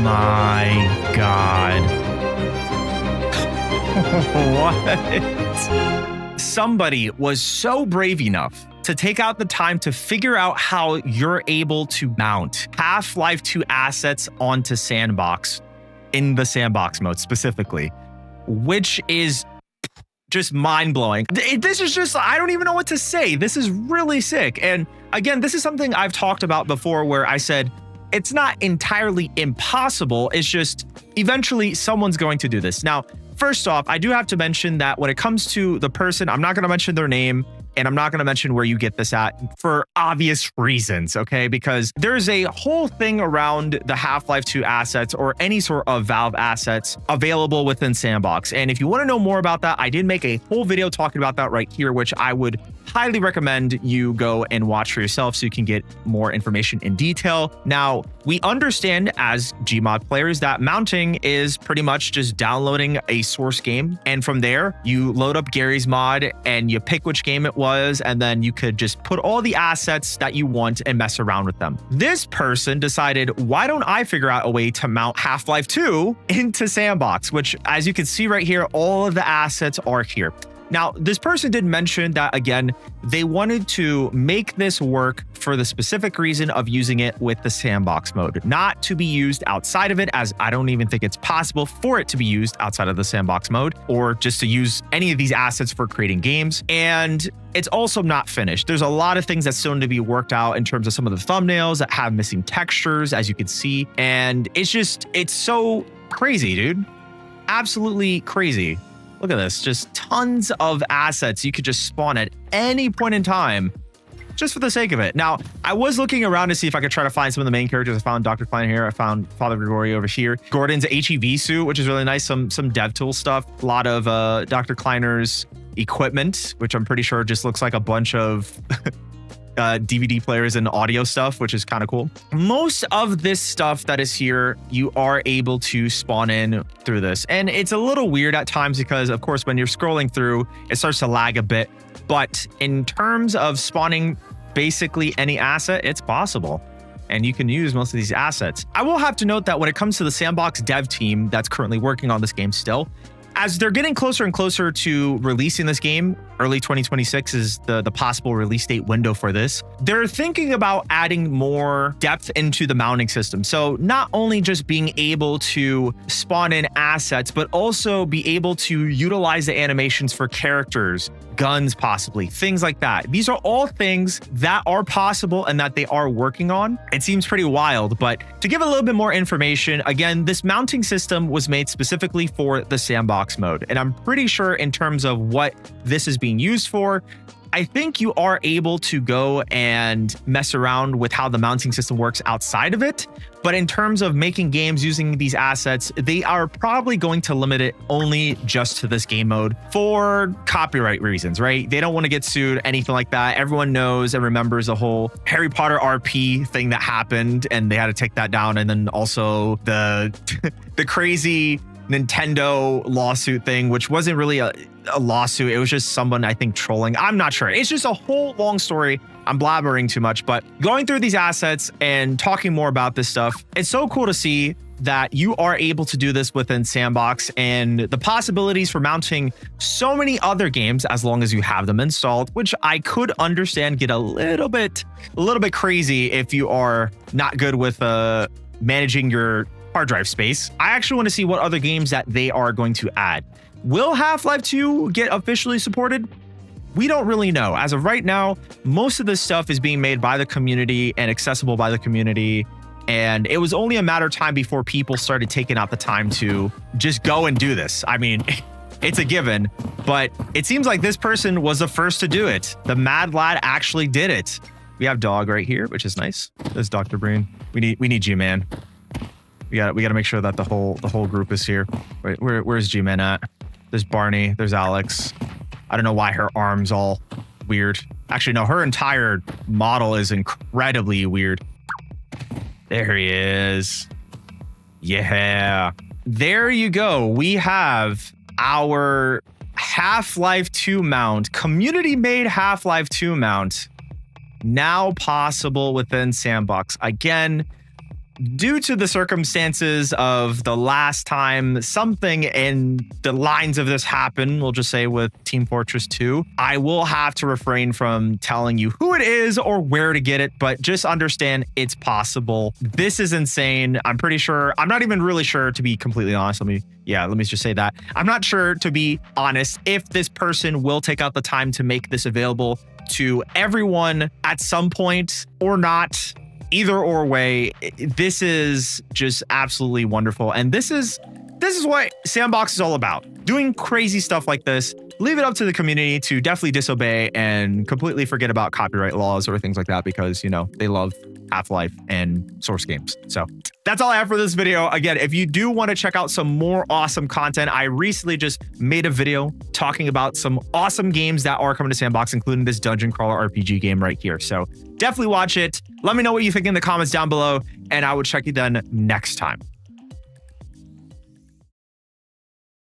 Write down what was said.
my God. What? Somebody was so brave enough to take out the time to figure out how you're able to mount Half-Life 2 assets onto S&box in the S&box mode specifically, which is just mind-blowing. This is just, I don't even know what to say. This is really sick. And again, this is something I've talked about before where I said, it's not entirely impossible. It's just eventually someone's going to do this. Now, first off, I do have to mention that when it comes to the person, I'm not going to mention their name. And I'm not going to mention where you get this at for obvious reasons, okay? Because there's a whole thing around the Half-Life 2 assets or any sort of Valve assets available within S&box. And if you want to know more about that, I did make a whole video talking about that right here, which I would highly recommend you go and watch for yourself so you can get more information in detail. Now, we understand as Gmod players that mounting is pretty much just downloading a source game. And from there, you load up Gary's mod and you pick which game it was, and then you could just put all the assets that you want and mess around with them. This person decided, why don't I figure out a way to mount Half-Life 2 into S&box, which as you can see right here, all of the assets are here. Now, this person did mention that, again, they wanted to make this work for the specific reason of using it with the S&box mode, not to be used outside of it, as I don't even think it's possible for it to be used outside of the S&box mode, or just to use any of these assets for creating games. And it's also not finished. There's a lot of things that still need to be worked out in terms of some of the thumbnails that have missing textures, as you can see. And it's so crazy, dude. Absolutely crazy. Look at this, just tons of assets you could just spawn at any point in time, just for the sake of it. Now, I was looking around to see if I could try to find some of the main characters. I found Dr. Klein here. I found Father Gregory over here. Gordon's HEV suit, which is really nice. Some dev tool stuff. A lot of Dr. Kleiner's equipment, which I'm pretty sure just looks like a bunch of DVD players and audio stuff, which is kind of cool. Most of this stuff that is here, you are able to spawn in through this. And it's a little weird at times because, of course, when you're scrolling through, it starts to lag a bit. But in terms of spawning basically any asset, it's possible. And you can use most of these assets. I will have to note that when it comes to the S&box dev team that's currently working on this game still, as they're getting closer and closer to releasing this game, early 2026 is the possible release date window for this. They're thinking about adding more depth into the mounting system. So not only just being able to spawn in assets, but also be able to utilize the animations for characters, guns, possibly, things like that. These are all things that are possible and that they are working on. It seems pretty wild, but to give a little bit more information, again, this mounting system was made specifically for the S&box mode. And I'm pretty sure in terms of what this is being used for, I think you are able to go and mess around with how the mounting system works outside of it. But in terms of making games using these assets, they are probably going to limit it only just to this game mode for copyright reasons, right? They don't want to get sued, anything like that. Everyone knows and remembers the whole Harry Potter RP thing that happened, and they had to take that down. And then also the the crazy Nintendo lawsuit thing, which wasn't really a lawsuit. It was just someone, I think, trolling. I'm not sure. It's just a whole long story. I'm blabbering too much, but going through these assets and talking more about this stuff, it's so cool to see that you are able to do this within S&box and the possibilities for mounting so many other games as long as you have them installed, which I could understand get a little bit crazy if you are not good with managing your hard drive space. I actually want to see what other games that they are going to add. Will Half-Life 2 get officially supported? We don't really know. As of right now, most of this stuff is being made by the community and accessible by the community. And it was only a matter of time before people started taking out the time to just go and do this. I mean, it's a given, but it seems like this person was the first to do it. The Mad Lad actually did it. We have Dog right here, which is nice. There's Dr. Breen. We need G-Man. We got to make sure that the whole group is here. Wait, where's G-Man at? There's Barney. There's Alex. I don't know why her arm's all weird. Actually, no, her entire model is incredibly weird. There he is. Yeah. There you go. We have our Half-Life 2 mount, community-made Half-Life 2 mount, now possible within S&box. Again, due to the circumstances of the last time something in the lines of this happened, we'll just say with Team Fortress 2, I will have to refrain from telling you who it is or where to get it, but just understand it's possible. This is insane. I'm pretty sure, I'm not even really sure, to be completely honest. Let me just say that. I'm not sure, to be honest, if this person will take out the time to make this available to everyone at some point or not. Either or way, this is just absolutely wonderful. And this is what S&box is all about. Doing crazy stuff like this. Leave it up to the community to definitely disobey and completely forget about copyright laws or things like that, because, you know, they love Half-Life and Source games. So that's all I have for this video. Again, if you do want to check out some more awesome content, I recently just made a video talking about some awesome games that are coming to S&box, including this dungeon crawler RPG game right here. So definitely watch it. Let me know what you think in the comments down below, and I will check you then next time.